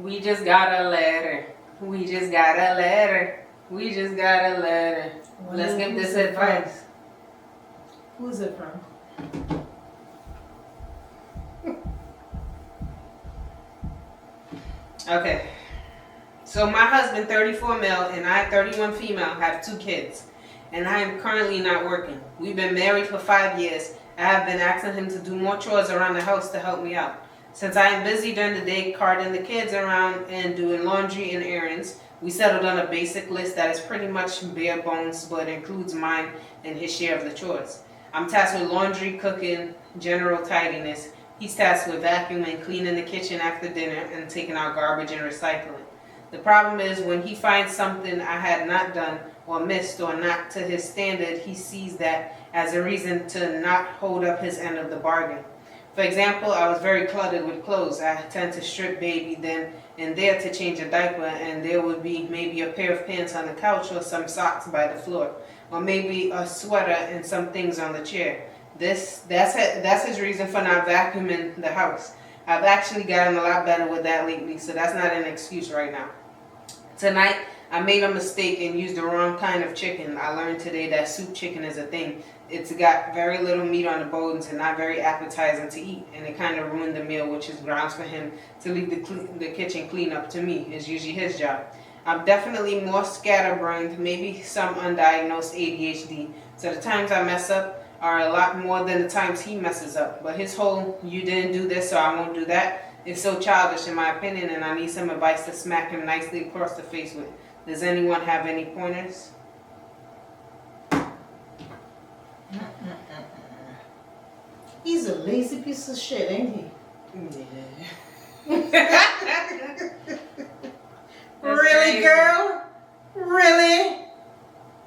We just got a letter. We just got a letter. We just got a letter. Let's give this advice. Who's it from? Okay. So my husband, 34 male, and I, 31 female, have 2 kids. And I am currently not working. We've been married for 5 years. I have been asking him to do more chores around the house to help me out. Since I am busy during the day carting the kids around and doing laundry and errands, we settled on a basic list that is pretty much bare bones but includes mine and his share of the chores. I'm tasked with laundry, cooking, general tidiness. He's tasked with vacuuming, cleaning the kitchen after dinner, and taking out garbage and recycling. The problem is when he finds something I had not done or missed or not to his standard, he sees that as a reason to not hold up his end of the bargain. For example, I was very cluttered with clothes. I tend to strip baby then and there to change a diaper, and there would be maybe a pair of pants on the couch or some socks by the floor, or maybe a sweater and some things on the chair. That's his reason for not vacuuming the house. I've actually gotten a lot better with that lately, so that's not an excuse right now. Tonight, I made a mistake and used the wrong kind of chicken. I learned today that soup chicken is a thing. It's got very little meat on the bones and not very appetizing to eat, and it kind of ruined the meal, which is grounds for him to leave the kitchen clean up to me. It's usually his job. I'm definitely more scatterbrained, maybe some undiagnosed ADHD, so the times I mess up are a lot more than the times he messes up. But his whole, you didn't do this so I won't do that, is so childish in my opinion, and I need some advice to smack him nicely across the face with. Does anyone have any pointers? He's a lazy piece of shit, ain't he? Yeah. Really, girl? Really?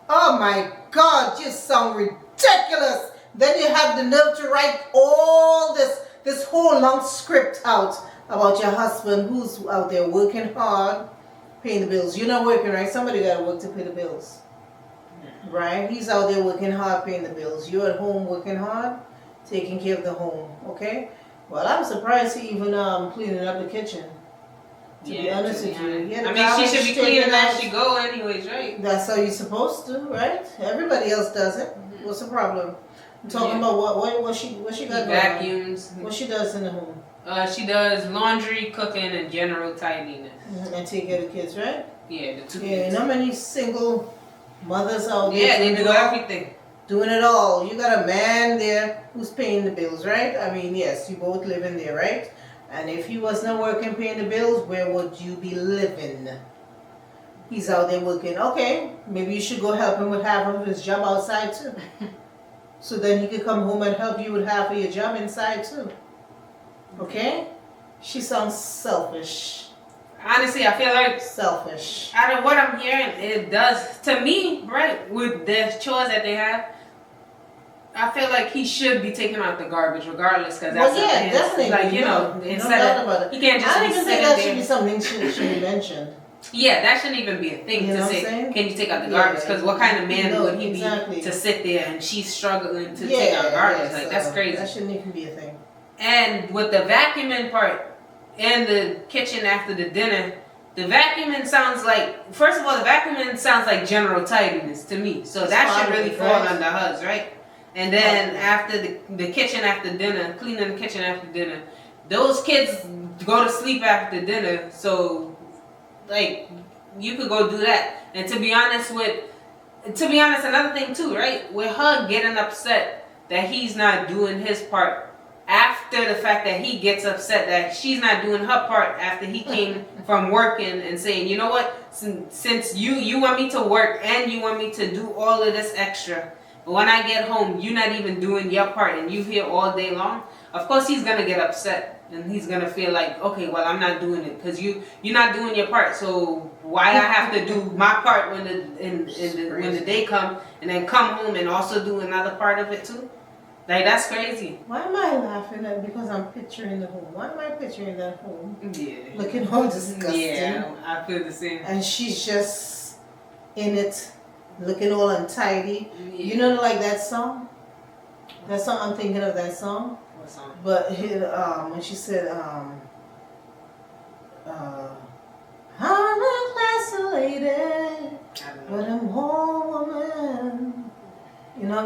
Oh my God, you sound ridiculous. Then you have the nerve to write all this whole long script out about your husband who's out there working hard, paying the bills. You're not working, right? Somebody got to work to pay the bills. Right? He's out there working hard, paying the bills. You're at home working hard, taking care of the home. Okay? Well, I'm surprised he even cleaning up the kitchen. To be honest with you. Yeah, I mean, she should be cleaning as she go anyways, right? That's how you're supposed to, right? Everybody else does it. Mm-hmm. What's the problem? I'm talking about what she got going vacuums. On. What she does in the home. She does laundry, cooking, and general tidiness. Mm-hmm. And take care of the kids, right? Yeah, the 2 kids. Yeah, you know many single mothers out there. Yeah, they do everything. Doing it all. You got a man there who's paying the bills, right? I mean, yes, you both live in there, right? And if he was not working, paying the bills, where would you be living? He's out there working. Okay, maybe you should go help him with half of his job outside too. So then he could come home and help you with half of your job inside too. Okay? She sounds selfish. Honestly, I feel like selfish. Out of what I'm hearing, it does to me, right? With the chores that they have, I feel like he should be taking out the garbage regardless, because that's definitely. Like instead of he can't just I don't be even think that should be something should be mentioned. Yeah, that shouldn't even be a thing to say. Can you take out the garbage? Because what kind of man would he be to sit there and she's struggling to take out garbage? Like that's crazy. That shouldn't even be a thing. And with the vacuuming part and the kitchen after the dinner, the vacuuming sounds like, first of all, the vacuuming sounds like general tidiness to me. So that should really fall under hers, right? And then after the kitchen after dinner, cleaning the kitchen after dinner, those kids go to sleep after dinner. So, like, you could go do that. And to be honest, another thing too, right? With her getting upset that he's not doing his part after the fact that he gets upset that she's not doing her part after he came from working and saying, you know what, since you want me to work and you want me to do all of this extra, but when I get home, you're not even doing your part and you here all day long. Of course, he's gonna get upset and he's gonna feel like, okay, well, I'm not doing it because you're not doing your part. So why I have to do my part when the day come and then come home and also do another part of it too? Like that's crazy. Why am I laughing at? Because I'm picturing the home. Why am I picturing that home? Yeah. Looking all disgusting. Yeah, I feel the same. And she's just in it. Looking all untidy. Yeah. You know, like that song? That song, I'm thinking of that song. What song? But when she said,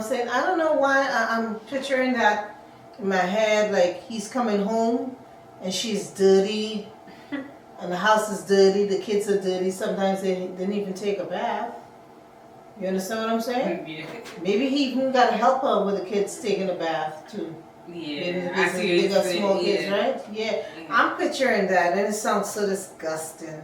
I'm saying? I don't know why I'm picturing that in my head, like he's coming home and she's dirty and the house is dirty, the kids are dirty, sometimes they didn't even take a bath. You understand what I'm saying? Yeah. Maybe he even got to help her with the kids taking a bath too. Yeah. I see they got small kids, right? Yeah. Yeah. I'm picturing that and it sounds so disgusting.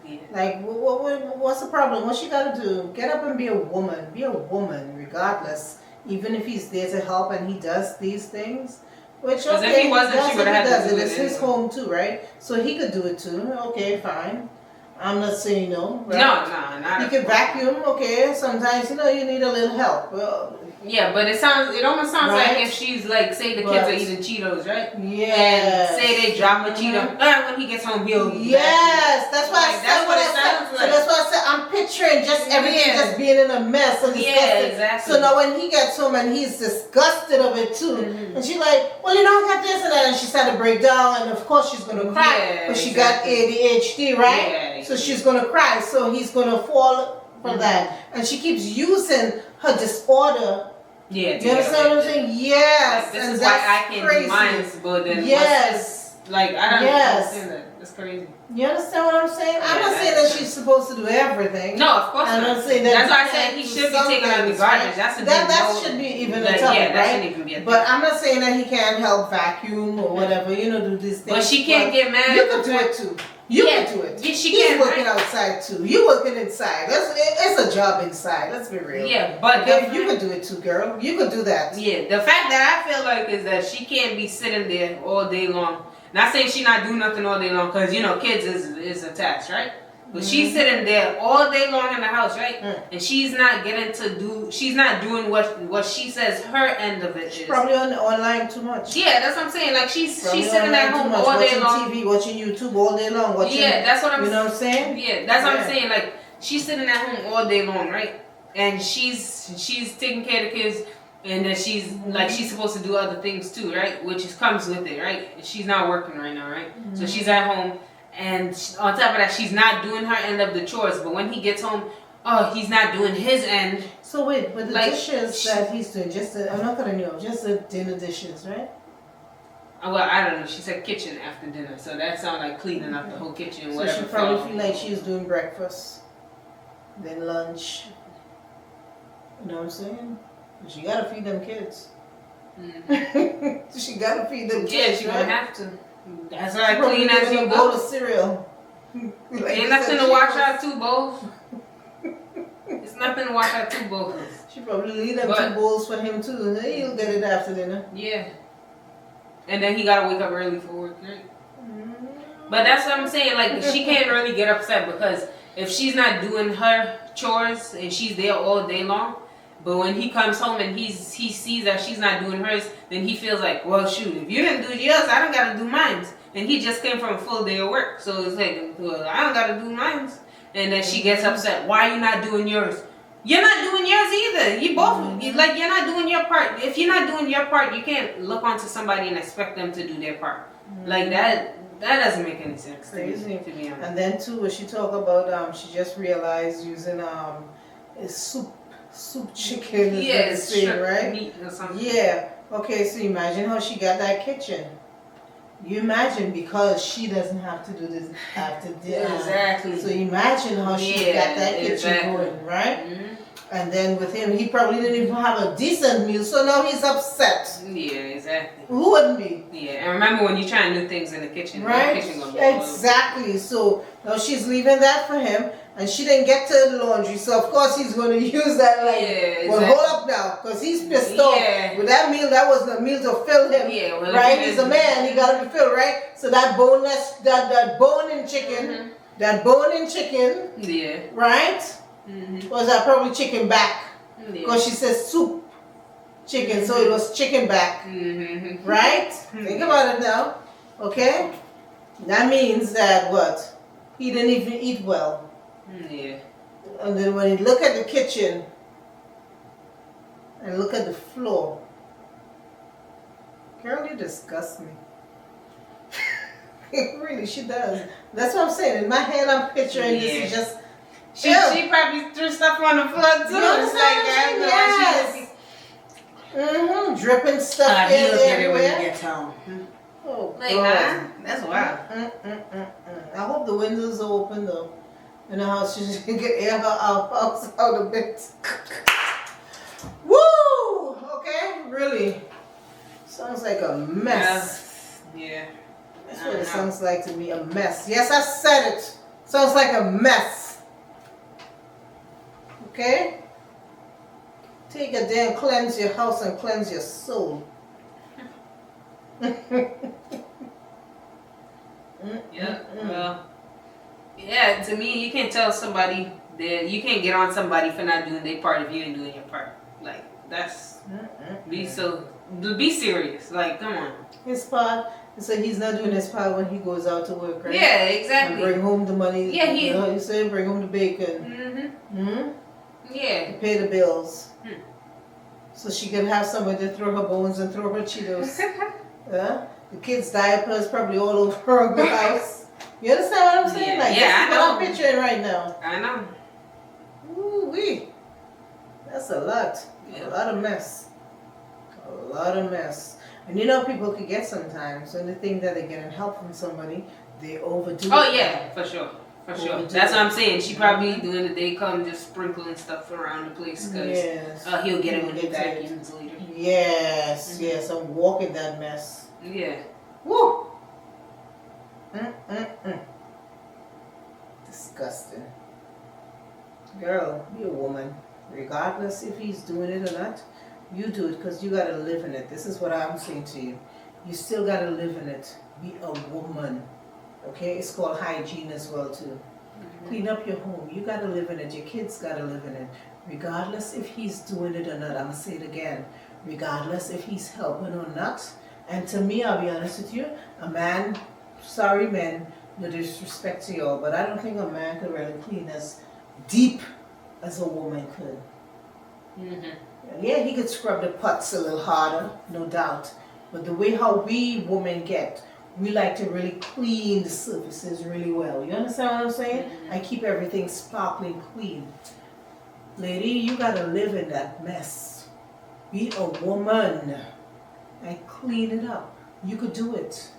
Yeah. Like, what's the problem? What she got to do? Get up and be a woman. Be a woman, regardless. Even if he's there to help and he does these things. Which, 'Cause okay, if he wasn't, she would have had to do it It's his anyway. home too, right? So he could do it too. Okay, fine. I'm not saying no, right? No, not He at can all. vacuum, okay. Sometimes, you need a little help. Well, Yeah, but it almost sounds Right. like if she's like, say the kids But- are eating Cheetos, right? yes. And say they drop a Cheeto, when he gets home, he'll. Yes, that's why I Like, said that's what I what it said. sounds So like. that's why I said I'm picturing just everything Yeah. just being in a mess and Yeah, disgusting. exactly. So now when he gets home and he's disgusted of it too, Mhm. and she's like, well, I got this and that, and she started to break down, and of course she's gonna cry, Yeah, but she exactly. got ADHD, right? Yeah, So she's gonna cry, so he's gonna fall for Mhm. that, and she keeps using her disorder. Yeah. You understand what I'm saying? Yes. Like, this and is why that's I can't crazy. do mine, but then Yes. like I don't Yes. understand that. That's crazy. You understand what I'm saying? I'm Yeah, not saying that's that she's supposed to do everything. No, of course I'm not. not saying that. That's why I you said can't he do should be some taken out the things, garbage. right? That's a that should be even a like, topic, yeah, that right? shouldn't even be a But thing. I'm not saying that he can't help vacuum or whatever, do these things. But she can't get mad. You at could the do fact- it too. You Yeah, could do it. yeah, she He's can, working right? outside too. You working inside. It's a job inside. Let's be real. Yeah, but Okay, the you could do it too, girl. You could do that. Yeah, the fact that I feel like is that she can't be sitting there all day long. Not saying she not do nothing all day long, cause kids is a task, right? But she's sitting there all day long in the house, right? Mm. And she's not she's not doing what she says her end of it She's is. probably online too much. Yeah, that's what I'm saying. Like she's Probably sitting at online too home much, all day watching long. TV, watching YouTube all day long. Watching, Yeah, that's what I'm You know what I'm saying? Yeah, that's what I'm Yeah. saying. Like she's sitting at home all day long, right? And she's taking care of the kids, and then she's like she's supposed to do other things too, right? Which comes with it, right? She's not working right now, right? So she's at home, and on top of that, she's not doing her end of the chores. But when he gets home, he's not doing his end. So wait, but the Like, dishes that he's doing, I'm not gonna know, just the dinner dishes, right? Well, I don't know. She said kitchen after dinner, so that sounds like cleaning up the whole kitchen, So whatever. she probably feel like she's doing breakfast, then lunch. You know what I'm saying? She gotta feed them kids. Mhm. She gotta feed them Yeah, kids, she right? gonna have to. That's She why probably clean as giving you a bowl go. of cereal. Like Ain't you nothing said, to wash she out two bowls. It's nothing to wash out two bowls. She probably leave them But- 2 bowls for him too. He'll get it after dinner. Yeah. And then he gotta wake up early for work, right? But that's what I'm saying. Like she can't really get upset because if she's not doing her chores and she's there all day long, but when he comes home and he sees that she's not doing hers, then he feels like, well, shoot, if you didn't do yours, I don't gotta do mine. And he just came from a full day of work, so it's like, well, I don't gotta do mine. And then she gets upset. Why are you not doing yours? You're not doing yours either. You both you're not doing your part. If you're not doing your part, you can't look onto somebody and expect them to do their part. Like that doesn't make any sense. Crazy. To be honest. And then too, when she talk about she just realized using a soup chicken is Yeah, what it's they say, shrimp right? meat or something. Yeah. Okay, so imagine how she got that kitchen. You imagine because she doesn't have to do this after dinner. Exactly. So imagine how she Yeah, got that kitchen exactly. going, right? Mhm. And then with him, he probably didn't even have a decent meal, so now he's upset. Yeah, exactly. Who wouldn't be? Yeah, and remember when you try new things in the kitchen, Right? the kitchen gonna be all over. Exactly. So now she's leaving that for him, and she didn't get to the laundry, so of course he's going to use that like, Yeah, well, exactly. hold up now, because he's pissed off. Yeah. With that meal, that wasn't a meal to fill him. Yeah, well, if Right? he He's a didn't- man, he gotta be filled, right? So that boneless, that bone-in chicken, Mhm. that bone-in chicken, Yeah. right? Mm-hmm. Was that probably chicken back? Yeah. Because she says soup chicken, so it was chicken back. Mm-hmm. Right? Think about it now. Okay? That means that what? He didn't even eat well. Yeah. And then when you look at the kitchen and look at the floor, girl, you disgust me. Really, she does. That's what I'm saying. In my head, I'm picturing this Yeah. is just. She Ew. probably threw stuff on the floor too. You It's like understand? that. Yes. Dripping stuff He'll get it when everywhere. he gets home. Oh, Like, God. huh? That's wild. I hope the windows are open though. In the house, she can get air out a bit. Woo! Okay, really. Sounds like a mess. Yeah. That's what it sounds like to me, a mess. Yes, I said it. Sounds like a mess. Okay? Take a day and cleanse your house and cleanse your soul. Yeah. Well. Yeah. To me, you can't tell somebody that you can't get on somebody for not doing their part if you ain't doing your part. Like that's be serious. Like, come on. His part. So he's not doing his part when he goes out to work, right? Yeah. And Exactly. bring home the money. Yeah, You know, you say bring home the bacon. Yeah. Pay the bills. Hmm. So she can have somewhere to throw her bones and throw her Cheetos. The kids' diapers probably all over the house. You understand what I'm saying? Yeah. Like, Yeah, this I is what I'm know. picturing right now. I know. Ooh-wee. That's a lot. Yeah. A lot of mess. A lot of mess. And you know people could get sometimes when they think that they're getting help from somebody, they overdo it. Oh yeah, for sure. For sure. Overdo That's it. what I'm saying. She probably doing the day come just sprinkling stuff around the place because Yes. he'll get it when he He'll get it. vacuums later. Yes, yes. I'm walking that mess. Yeah. Woo! Disgusting. Girl, be a woman. Regardless if he's doing it or not, you do it because you gotta live in it. This is what I'm saying to you. You still gotta live in it. Be a woman. Okay? It's called hygiene as well too. Clean up your home. You gotta live in it. Your kids gotta live in it. Regardless if he's doing it or not. I'm gonna say it again. Regardless if he's helping or not. And to me, I'll be honest with you, a man, sorry men, no disrespect to y'all, but I don't think a man could really clean as deep as a woman could. Yeah, he could scrub the pots a little harder, no doubt. But the way how we women get, we like to really clean the surfaces really well. You understand what I'm saying? I keep everything sparkling clean. Lady, you gotta live in that mess. Be a woman and clean it up. You could do it.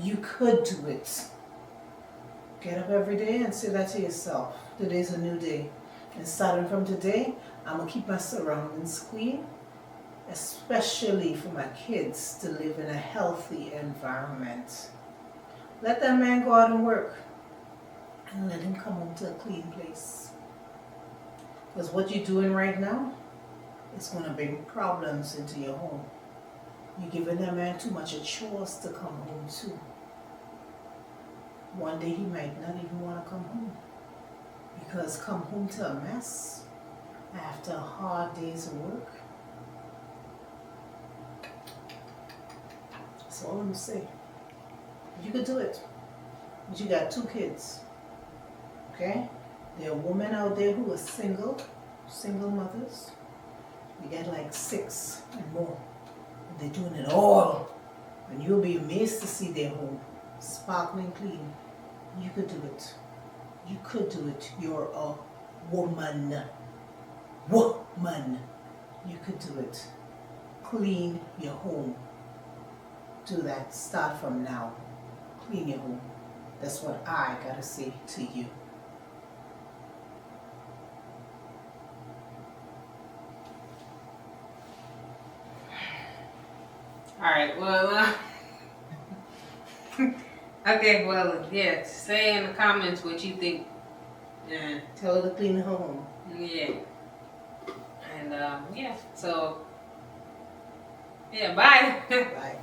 You could do it. Get up every day and say that to yourself. Today's a new day. And starting from today, I'm going to keep my surroundings clean, especially for my kids to live in a healthy environment. Let that man go out and work and let him come home to a clean place. Because what you're doing right now is going to bring problems into your home. You're giving that man too much of chores to come home to. One day he might not even want to come home. Because come home to a mess after a hard day's work. That's all I'm going to say. You could do it. But you got 2 kids. Okay? There are women out there who are single mothers. You get like 6 and more. And they're doing it all. And you'll be amazed to see their home sparkling clean. You could do it. You could do it. You're a woman. Woman. You could do it. Clean your home. Do that. Start from now. Clean your home. That's what I gotta say to you. Alright, well, okay, well, yeah, say in the comments what you think. Tell her to clean her home. Yeah. And, yeah, so, yeah, bye. Bye.